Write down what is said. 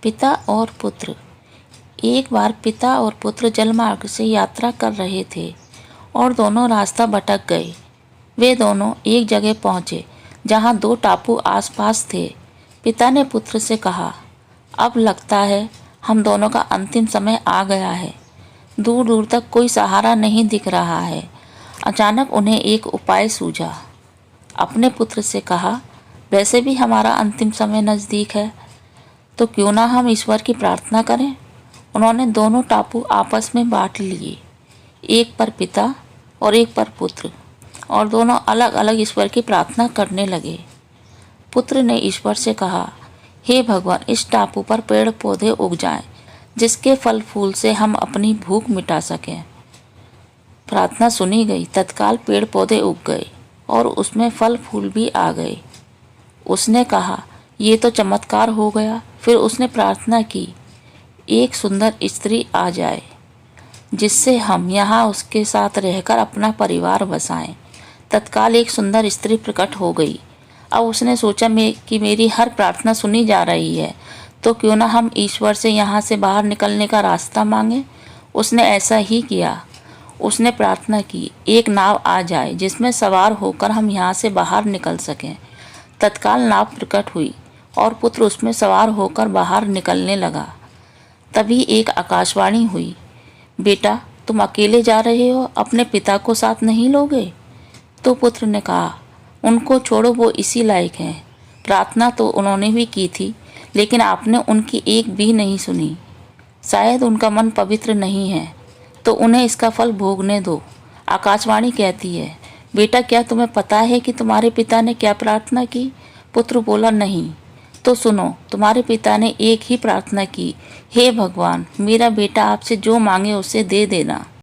पिता और पुत्र। एक बार पिता और पुत्र जलमार्ग से यात्रा कर रहे थे और दोनों रास्ता भटक गए। वे दोनों एक जगह पहुँचे जहाँ दो टापू आसपास थे। पिता ने पुत्र से कहा, अब लगता है हम दोनों का अंतिम समय आ गया है। दूर दूर तक कोई सहारा नहीं दिख रहा है। अचानक उन्हें एक उपाय सूझा। अपने पुत्र से कहा, वैसे भी हमारा अंतिम समय नज़दीक है, तो क्यों ना हम ईश्वर की प्रार्थना करें। उन्होंने दोनों टापू आपस में बांट लिए, एक पर पिता और एक पर पुत्र, और दोनों अलग अलग ईश्वर की प्रार्थना करने लगे। पुत्र ने ईश्वर से कहा, हे भगवान, इस टापू पर पेड़ पौधे उग जाएं, जिसके फल फूल से हम अपनी भूख मिटा सकें। प्रार्थना सुनी गई। तत्काल पेड़ पौधे उग गए और उसमें फल फूल भी आ गए। उसने कहा, ये तो चमत्कार हो गया। फिर उसने प्रार्थना की, एक सुंदर स्त्री आ जाए जिससे हम यहाँ उसके साथ रहकर अपना परिवार बसाएं। तत्काल एक सुंदर स्त्री प्रकट हो गई। अब उसने सोचा कि मेरी हर प्रार्थना सुनी जा रही है, तो क्यों ना हम ईश्वर से यहाँ से बाहर निकलने का रास्ता मांगें। उसने ऐसा ही किया। उसने प्रार्थना की, एक नाव आ जाए जिसमें सवार होकर हम यहाँ से बाहर निकल सकें। तत्काल नाव प्रकट हुई और पुत्र उसमें सवार होकर बाहर निकलने लगा। तभी एक आकाशवाणी हुई, बेटा, तुम अकेले जा रहे हो, अपने पिता को साथ नहीं लोगे। तो पुत्र ने कहा, उनको छोड़ो, वो इसी लायक हैं। प्रार्थना तो उन्होंने भी की थी, लेकिन आपने उनकी एक भी नहीं सुनी। शायद उनका मन पवित्र नहीं है, तो उन्हें इसका फल भोगने दो। आकाशवाणी कहती है, बेटा, क्या तुम्हें पता है कि तुम्हारे पिता ने क्या प्रार्थना की। पुत्र बोला, नहीं। तो सुनो, तुम्हारे पिता ने एक ही प्रार्थना की, हे भगवान, मेरा बेटा आपसे जो मांगे उसे दे देना।